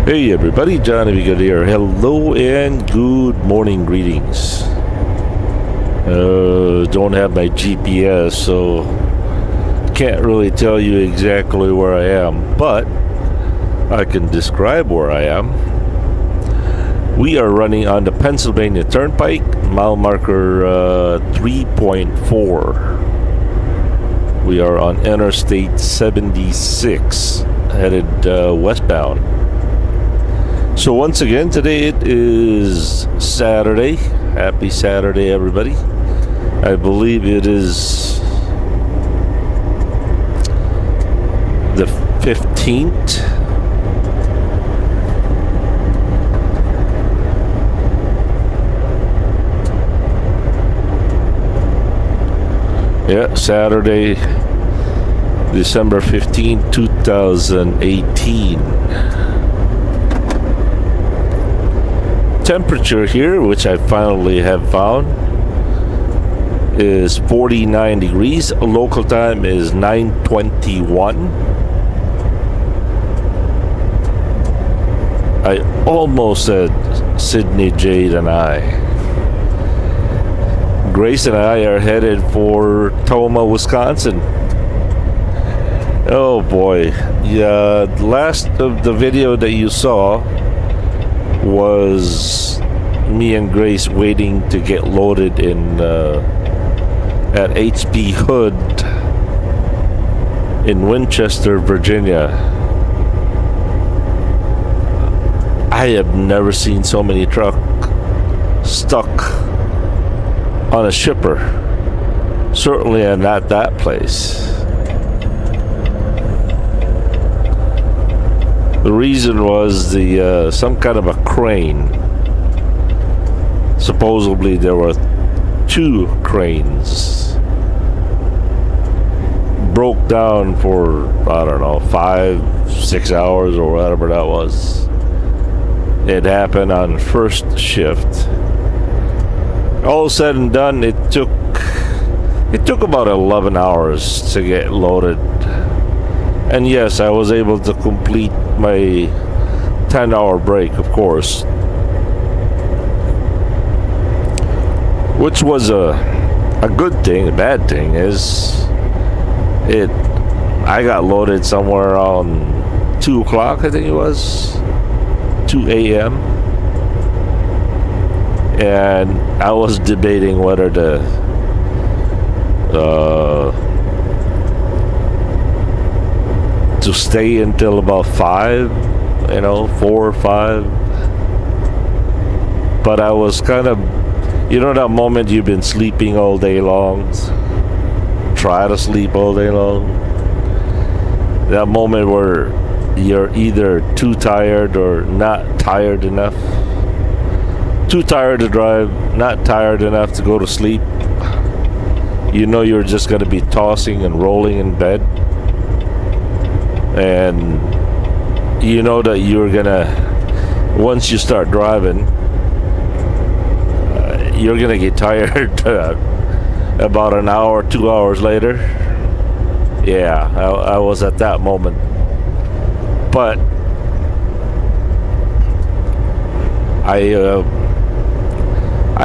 Hey everybody, Johnny B. Good here. Hello and good morning greetings. Don't have my GPS, so can't really tell you exactly where I am, but I can describe where I am. We are running on the Pennsylvania Turnpike, mile marker 3.4. We are on Interstate 76, headed westbound. So once again, today it is Saturday. Happy Saturday, everybody. I believe it is the 15th. Yeah, Saturday, December 15th, 2018. Temperature here, which I finally have found, is 49 degrees. Local time is 9:21. I almost said Sydney, Jade, and I. Grace and I are headed for Tomah, Wisconsin. Oh boy. Yeah, last of the video that you saw was me and Grace waiting to get loaded in at HP Hood in Winchester, Virginia. I have never seen so many trucks stuck on a shipper. Certainly not that place. The reason was the some kind of a crane. Supposedly there were 2 cranes. Broke down for, I don't know, 5-6 hours or whatever that was. It happened on first shift. All said and done, it took about 11 hours to get loaded. And yes, I was able to complete my 10-hour break, of course, which was a good thing. A bad thing is I got loaded somewhere around 2 o'clock, I think it was 2 a.m. and I was debating whether to stay until about 5, 4 or 5. But I was kind of, that moment you've been sleeping all day long, try to sleep all day long. That moment where you're either too tired or not tired enough. Too tired to drive, not tired enough to go to sleep. You're just going to be tossing and rolling in bed. And you know that you're gonna, once you start driving, you're gonna get tired about an hour, 2 hours later. Yeah, I was at that moment. But I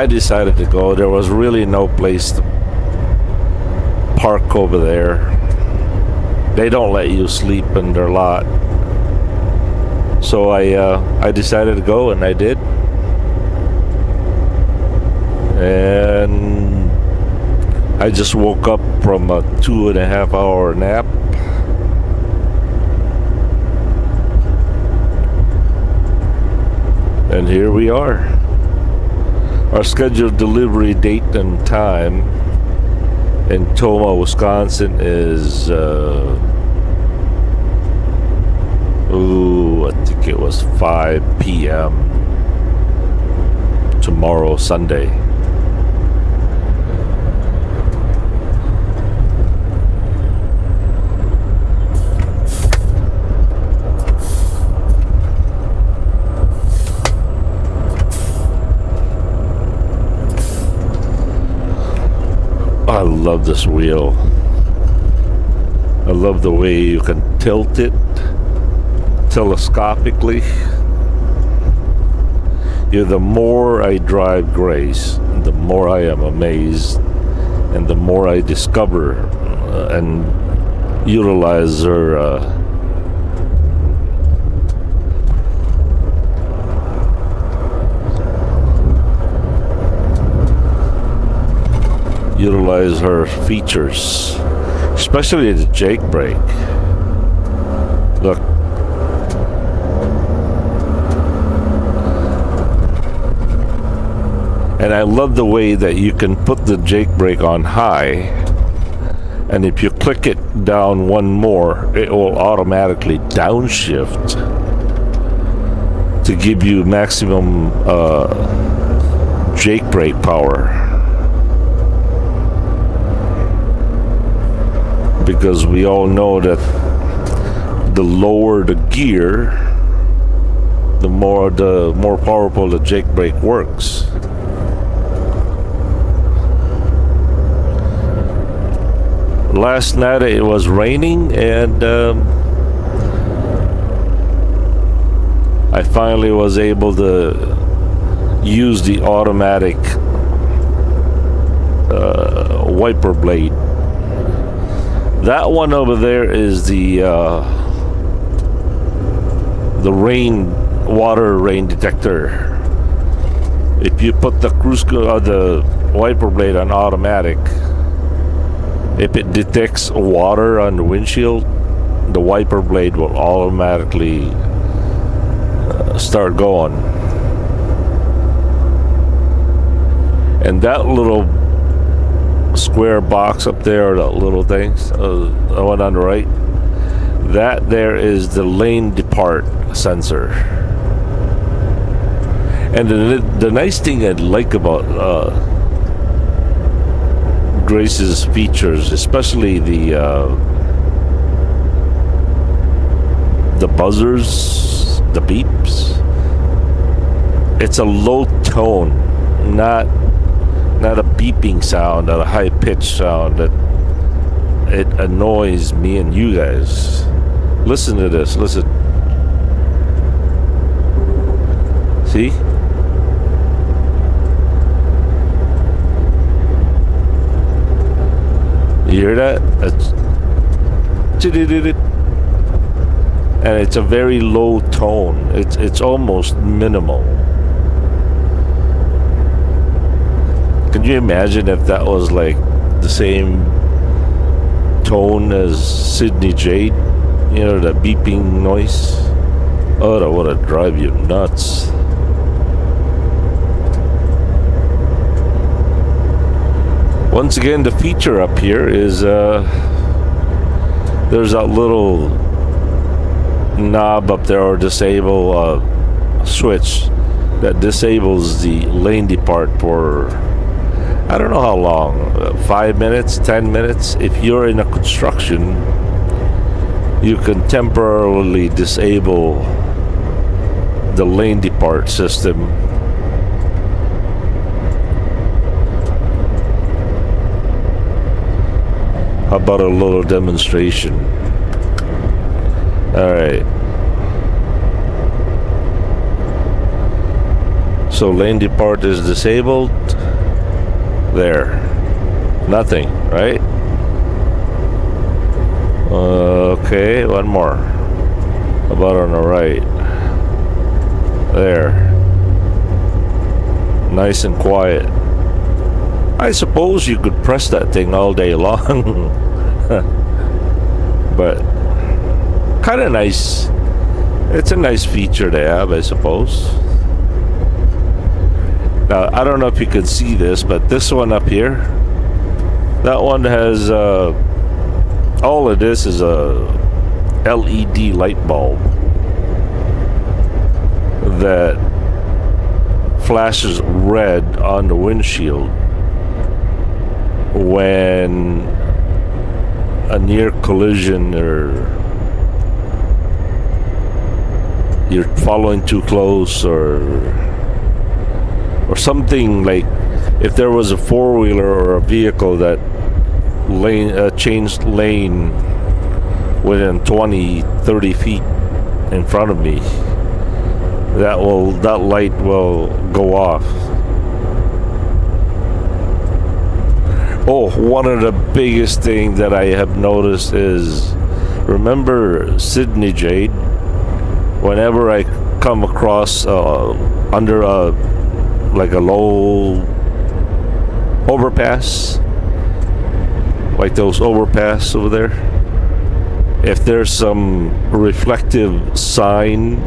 decided to go. There was really no place to park over there. They don't let you sleep in their lot. So I decided to go, and I did. And I just woke up from a 2.5-hour nap. And here we are. Our scheduled delivery date and time in Tomah, Wisconsin is I think it was 5 p.m. tomorrow, Sunday. I love this wheel. I love the way you can tilt it telescopically. The more I drive Grace, the more I am amazed, and the more I discover and utilize her features, especially the Jake brake. Look. And I love the way that you can put the Jake brake on high, and if you click it down one more, it will automatically downshift to give you maximum Jake brake power. Because we all know that the lower the gear, the more powerful the Jake brake works. Last night it was raining, and I finally was able to use the automatic wiper blade. That one over there is the rain detector. If you put the the wiper blade on automatic, if it detects water on the windshield, the wiper blade will automatically start going. And that little square box up there, that little thing, the one on the right, that there is the lane depart sensor. And the nice thing I like about Grace's features, especially the buzzers, the beeps, it's a low tone, not a beeping sound, not a high-pitched sound that it annoys me and you guys. Listen to this. Listen. See? You hear that? And it's a very low tone. It's almost minimal. Can you imagine if that was like the same tone as Sydney Jade? You know, the beeping noise? Oh, that would drive you nuts. Once again, the feature up here is there's that little knob up there, or disable switch that disables the lane depart for I don't know how long, 5 minutes, 10 minutes. If you're in a construction, you can temporarily disable the lane depart system. How about a little demonstration? All right. So lane depart is disabled. There. Nothing, right? Okay, one more. How about on the right? There. Nice and quiet. I suppose you could press that thing all day long. But kind of nice. It's a nice feature to have, I suppose. Now, I don't know if you can see this, but this one up here, that one has all it is a LED light bulb that flashes red on the windshield when a near collision, or you're following too close, or something. Like if there was a four-wheeler or a vehicle that changed lane within 20-30 feet in front of me, that light will go off. Oh, one of the biggest thing that I have noticed is, remember Sydney Jade? Whenever I come across under a low overpass, like those overpass over there, if there's some reflective sign,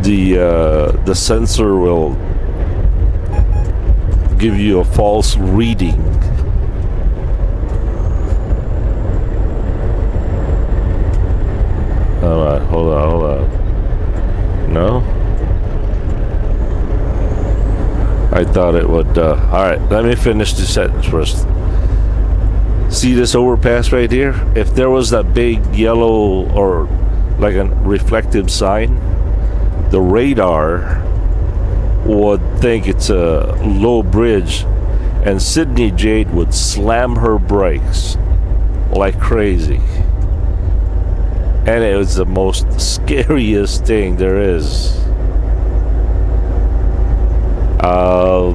the sensor will give you a false reading. Hold on. No? I thought it would. Alright, let me finish this sentence first. See this overpass right here? If there was that big yellow or like a reflective sign, the radar would think it's a low bridge, and Sydney Jade would slam her brakes like crazy. And it was the most scariest thing there is.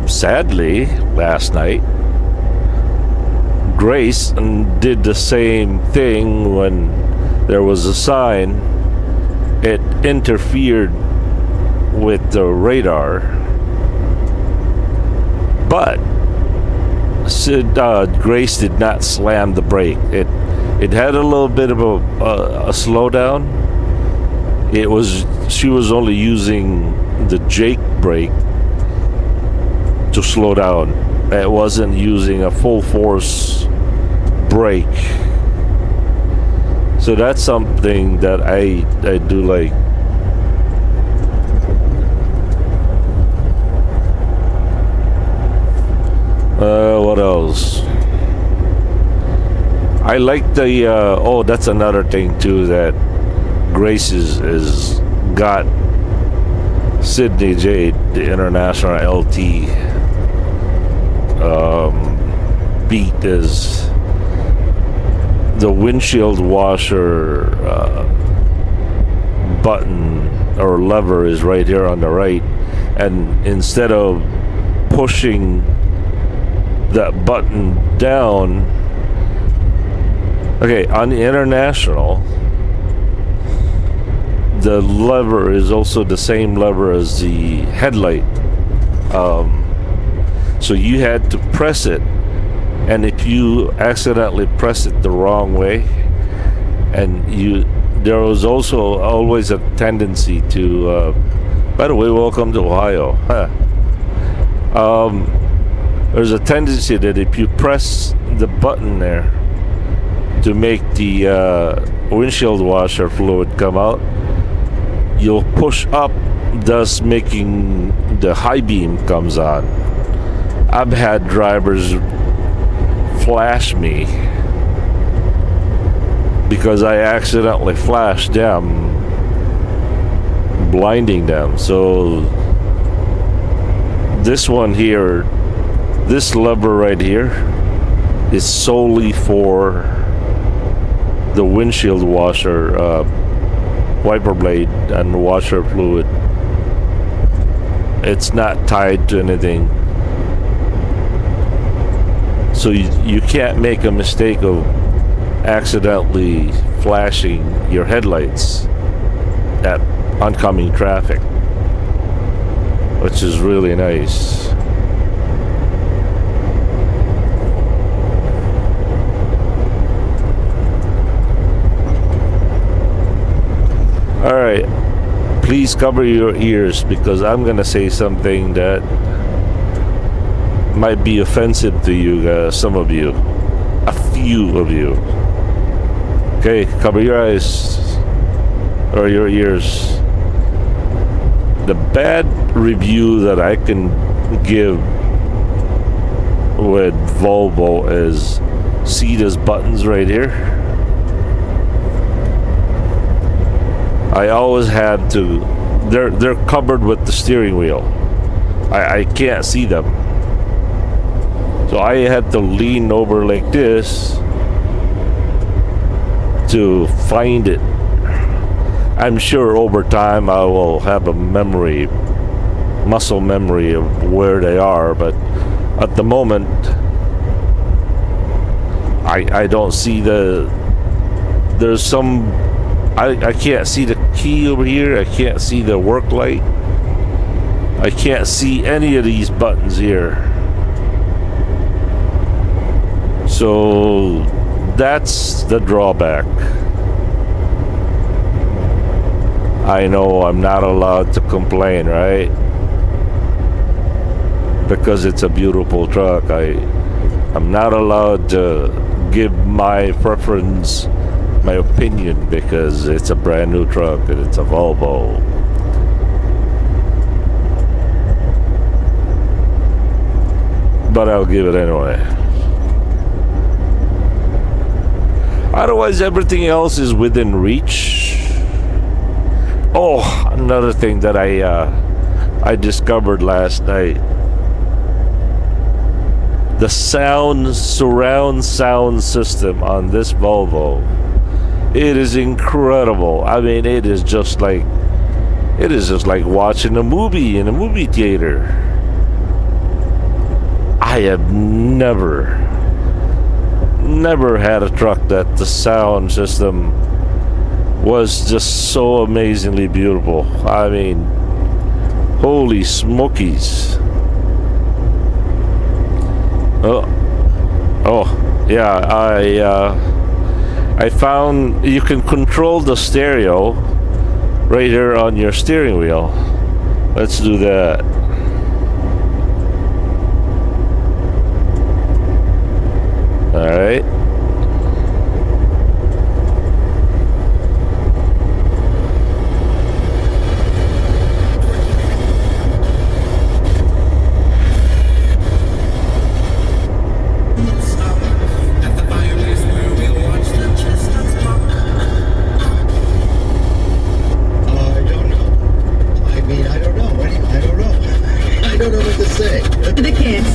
Sadly, last night, Grace did the same thing when there was a sign. It interfered with the radar, but Grace did not slam the brake. It had a little bit of a slowdown. She was only using the Jake brake to slow down. It wasn't using a full force brake. So that's something that I do like. What else? I like the oh, that's another thing too, that Grace is got Sydney Jade, the international LT, beat, is the windshield washer button or lever is right here on the right, and instead of pushing that button down, okay, on the international, the lever is also the same lever as the headlight, so you had to press it, and if you accidentally press it the wrong way, and there was also always a tendency to by the way, welcome to Ohio. There's a tendency that if you press the button there to make the windshield washer fluid come out, you'll push up, thus making the high beam comes on. I've had drivers flash me because I accidentally flashed them, blinding them. So this one here, this lever right here, is solely for the windshield washer, wiper blade and washer fluid. It's not tied to anything, so you can't make a mistake of accidentally flashing your headlights at oncoming traffic, which is really nice. Alright, please cover your ears because I'm gonna say something that might be offensive to you, some of you, a few of you. Okay, cover your eyes or your ears. The bad review that I can give with Volvo is, see these buttons right here? I always had to, they're covered with the steering wheel. I can't see them. So I had to lean over like this to find it. I'm sure over time I will have a memory, muscle memory of where they are, but at the moment I don't see there's some, I can't see the key over here, I can't see the work light, I can't see any of these buttons here. So that's the drawback. I know I'm not allowed to complain, right? Because it's a beautiful truck. I'm not allowed to give my preference, my opinion, because it's a brand new truck and it's a Volvo. But I'll give it anyway. Otherwise, everything else is within reach. Oh, another thing that I discovered last night. The surround sound system on this Volvo. It is incredible. I mean, it is just like watching a movie in a movie theater. I have never had a truck that the sound system was just so amazingly beautiful. I mean, holy smokies. Oh yeah, I found you can control the stereo right here on your steering wheel. Let's do that. All right. The kids,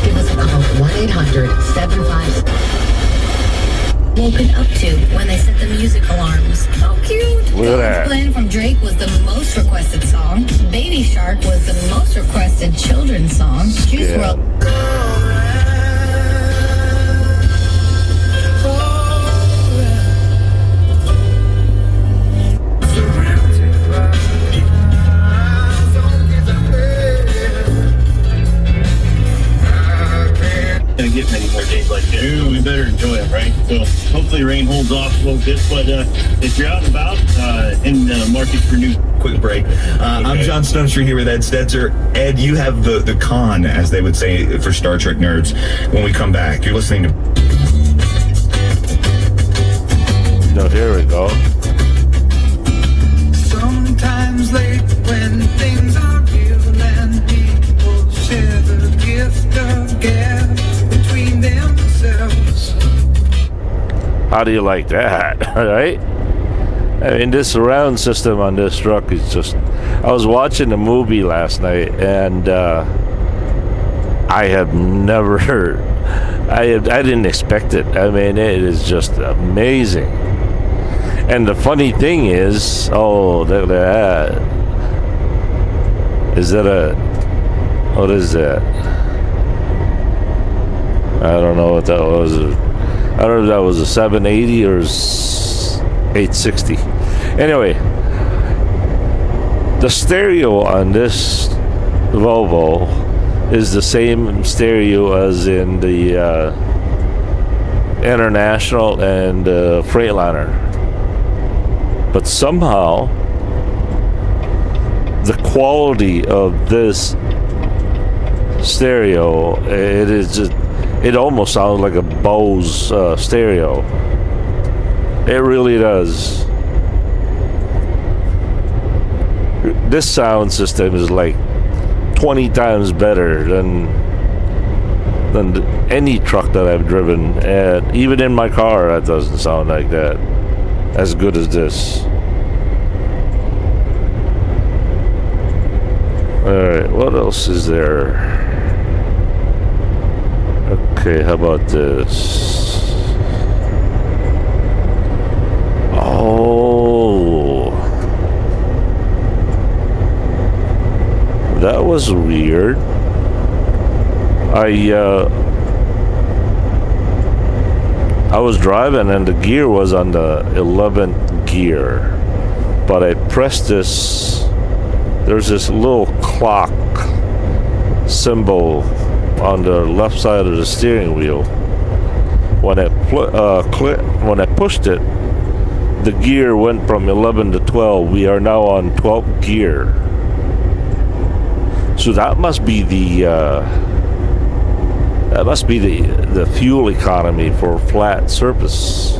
give us a call, 1-800-75. Woken up to when they set the music alarms. Oh, cute. Look at that. Glenn from Drake was the most requested song. Baby Shark was the most requested children's song. Juice WRLD. Get many more days like this. Ooh, we better enjoy it, right? So hopefully rain holds off a little bit, but if you're out and about in the market for new... Quick break. I'm John Stonestreet here with Ed Stetzer. Ed, you have the con, as they would say for Star Trek nerds, when we come back. You're listening to... No, here we go. Sometimes late when things are real and people share the gift of gab between themselves. How do you like that? Right? I mean, this surround system on this truck is just... I was watching a movie last night, and I have never heard... I didn't expect it. I mean, it is just amazing. And the funny thing is... Oh, look at that. Is that a... What is that? I don't know what that was. I don't know if that was a 780 or 860. Anyway, the stereo on this Volvo is the same stereo as in the International and Freightliner, but somehow the quality of this stereo, it is just, it almost sounds like a Bose stereo. It really does. This sound system is like 20 times better than any truck that I've driven, and even in my car that doesn't sound like that as good as this. Alright, what else is there? Okay, how about this? Oh, was weird. I was driving and the gear was on the 11th gear, but I pressed this. There's this little clock symbol on the left side of the steering wheel. When I pushed it, the gear went from 11 to 12. We are now on 12th gear. So that must be the fuel economy for flat surface.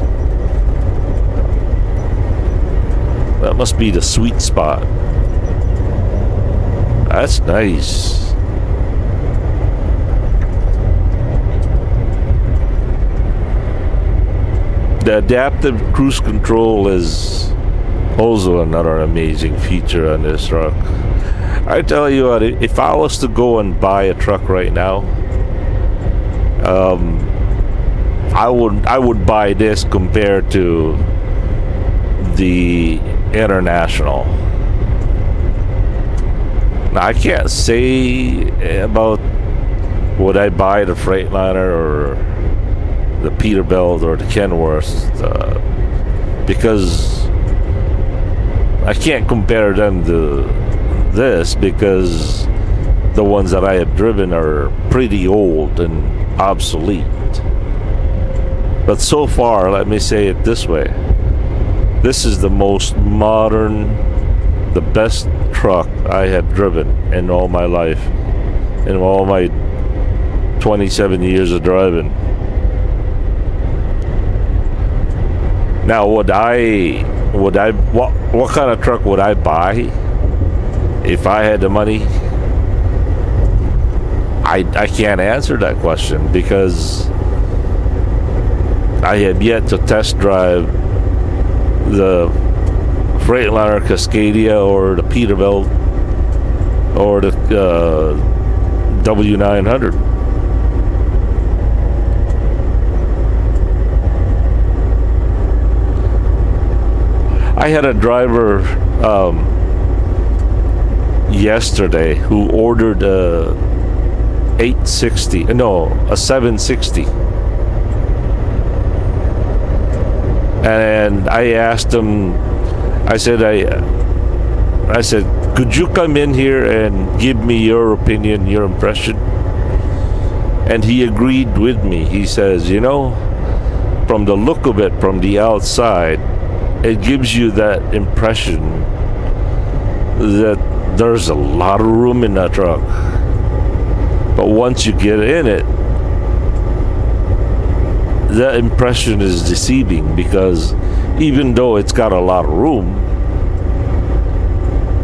That must be the sweet spot. That's nice. The adaptive cruise control is also another amazing feature on this truck. I tell you what, if I was to go and buy a truck right now, I would buy this compared to the International. Now I can't say about would I buy the Freightliner or the Peterbilt or the Kenworth, because I can't compare them to this, because the ones that I have driven are pretty old and obsolete. But so far, let me say it this way, this is the most modern, the best truck I have driven in all my life, in all my 27 years of driving. Now, what kind of truck would I buy if I had the money? I can't answer that question, because I have yet to test drive the Freightliner Cascadia or the Peterbilt or the W900. I had a driver yesterday who ordered a 760. And I asked him, I said, could you come in here and give me your opinion, your impression? And he agreed with me. He says, you know, from the look of it, from the outside, it gives you that impression that there's a lot of room in that truck. But once you get in it, that impression is deceiving, because even though it's got a lot of room,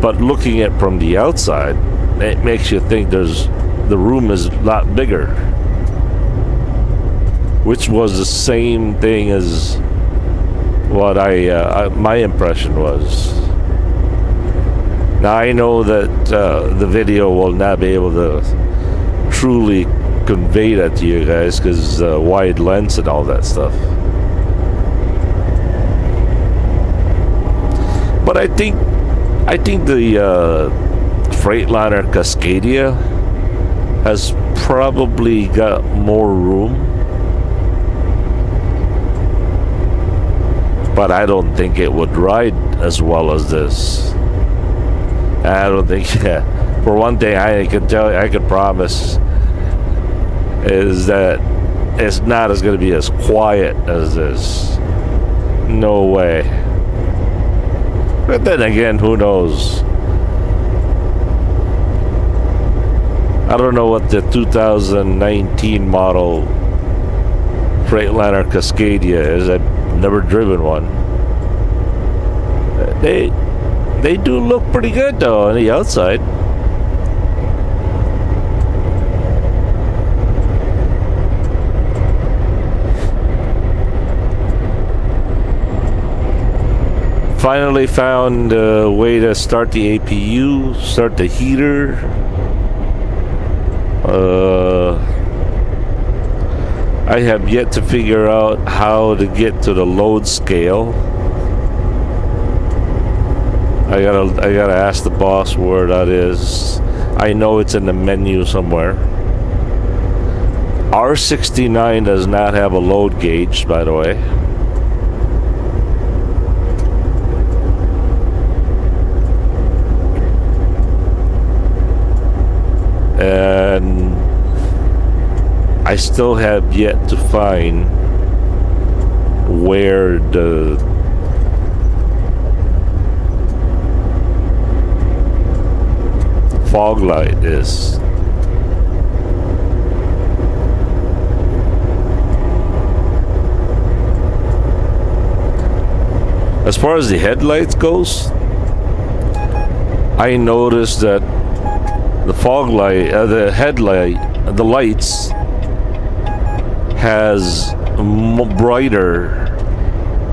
but looking at from the outside, it makes you think the room is a lot bigger, which was the same thing as what my impression was. Now I know that the video will not be able to truly convey that to you guys, because wide lens and all that stuff. But I think the Freightliner Cascadia has probably got more room, but I don't think it would ride as well as this. I don't think. For one thing, I can promise, is that it's not going to be as quiet as this. No way. But then again, who knows? I don't know what the 2019 model Freightliner Cascadia is. I've never driven one. They do look pretty good though on the outside. Finally found a way to start the APU, start the heater. I have yet to figure out how to get to the load scale. I gotta ask the boss where that is. I know it's in the menu somewhere. R69 does not have a load gauge, by the way. And I still have yet to find where the fog light is. As far as the headlights goes, I noticed that the fog light, the headlight, the lights has brighter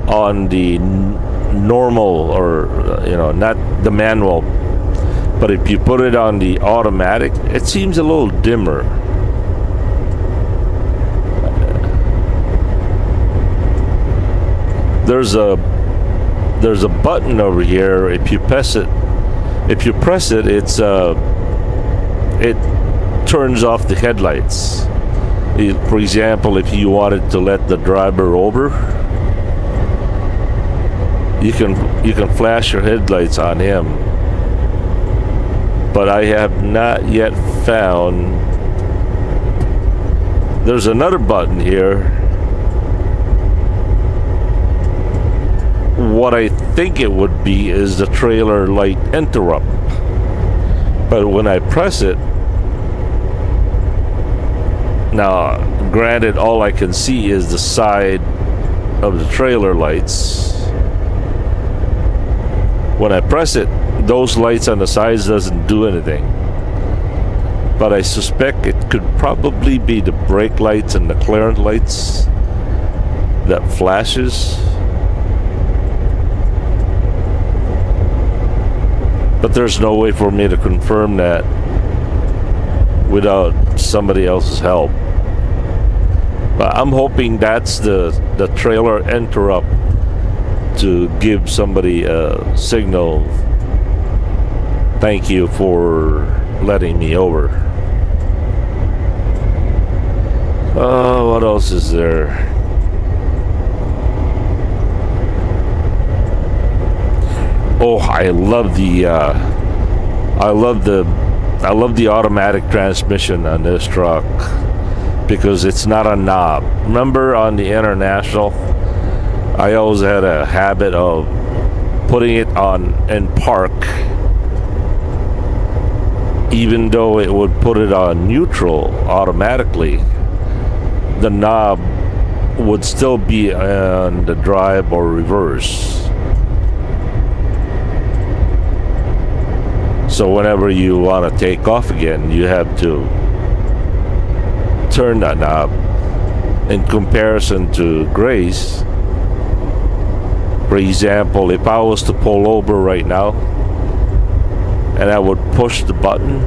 on the normal, or not the manual, but if you put it on the automatic, it seems a little dimmer. There's a button over here. If you press it, it turns off the headlights. For example, if you wanted to let the driver over, you can flash your headlights on him. But I have not yet found. There's another button here. What I think it would be is the trailer light interrupt. But when I press it, now granted all I can see is the side of the trailer lights. When I press it, those lights on the sides doesn't do anything. But I suspect it could probably be the brake lights and the clearance lights that flashes. But there's no way for me to confirm that without somebody else's help. But I'm hoping that's the trailer interrupt to give somebody a signal. Thank you for letting me over. What else is there? Oh, I love the automatic transmission on this truck because it's not a knob. Remember on the International, I always had a habit of putting it on in park, even though it would put it on neutral automatically. The knob would still be on the drive or reverse. So whenever you want to take off again, you have to turn that knob. In comparison to Grace, for example, if I was to pull over right now and I would push the button,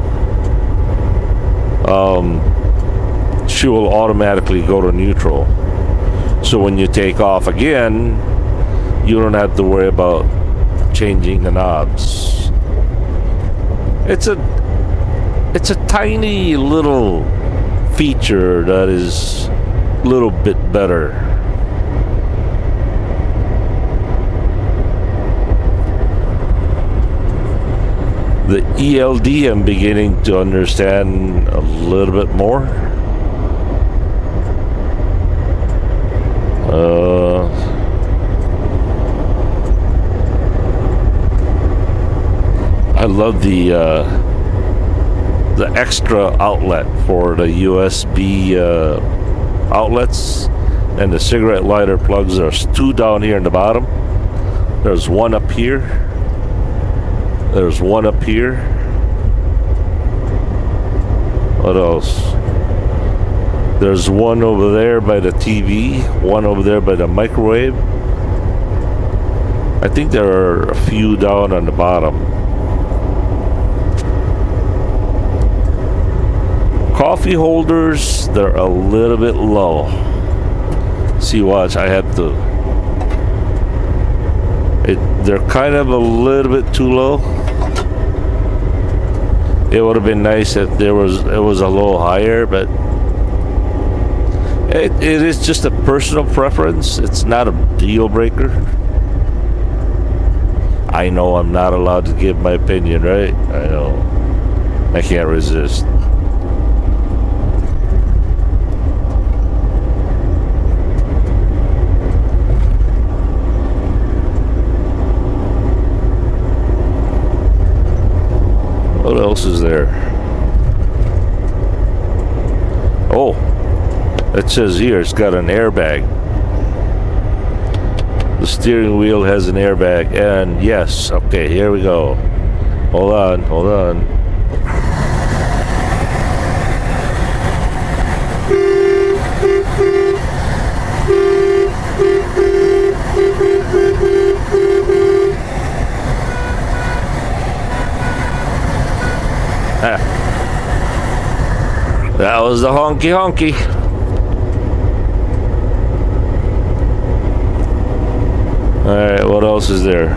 she will automatically go to neutral. So when you take off again, you don't have to worry about changing the knobs. It's a tiny little feature that is a little bit better. The ELD I'm beginning to understand a little bit more. I love the extra outlet for the USB outlets, and the cigarette lighter plugs. There's two down here in the bottom. There's one up here. There's one up here. What else? There's one over there by the TV, one over there by the microwave. I think there are a few down on the bottom. Coffee holders, they're a little bit low. See, watch, I have to. They're kind of a little bit too low. It would have been nice if it was a little higher, but it is just a personal preference. It's not a deal breaker. I know I'm not allowed to give my opinion, right? I know. I can't resist. What else is there? Oh, it says here it's got an airbag. The steering wheel has an airbag, and yes, okay, here we go. Hold on, hold on. That was the honky honky. Alright, what else is there?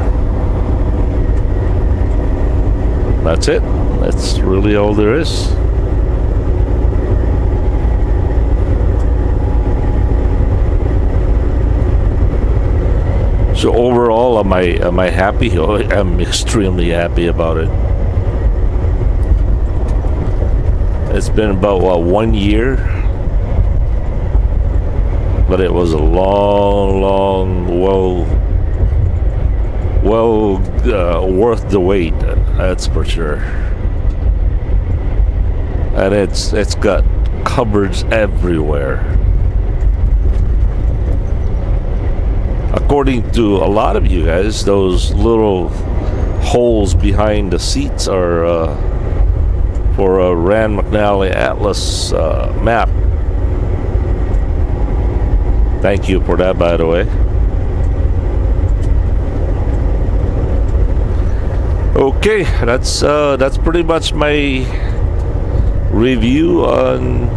That's it. That's really all there is. So overall, am I happy? Oh, I'm extremely happy about it. It's been about, what, 1 year? But it was a long, worth the wait, that's for sure. And it's got cupboards everywhere. According to a lot of you guys, those little holes behind the seats are for a Rand McNally Atlas map. Thank you for that, by the way. Okay, that's pretty much my review on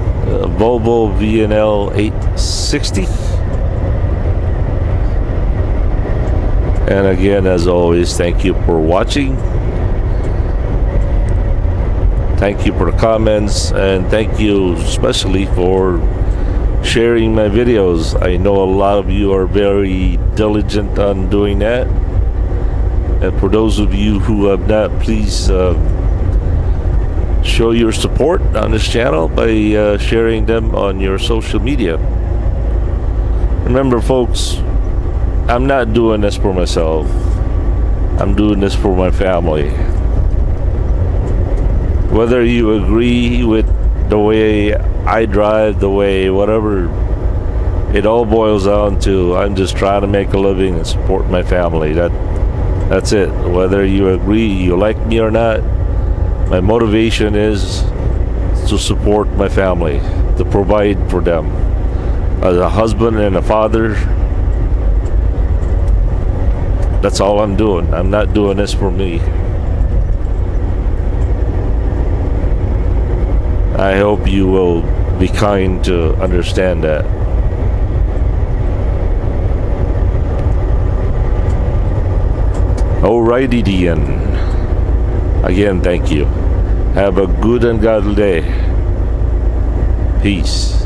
Volvo VNL 860. And again, as always, thank you for watching. Thank you for the comments, and thank you especially for sharing my videos. I know a lot of you are very diligent on doing that. And for those of you who have not, please show your support on this channel by sharing them on your social media. Remember, folks, I'm not doing this for myself. I'm doing this for my family. Whether you agree with the way I drive, the way whatever, it all boils down to I'm just trying to make a living and support my family. That's it. Whether you agree, you like me or not, my motivation is to support my family, to provide for them. As a husband and a father, that's all I'm doing. I'm not doing this for me. I hope you will be kind to understand that. Alrighty then. Again, thank you. Have a good and godly day. Peace.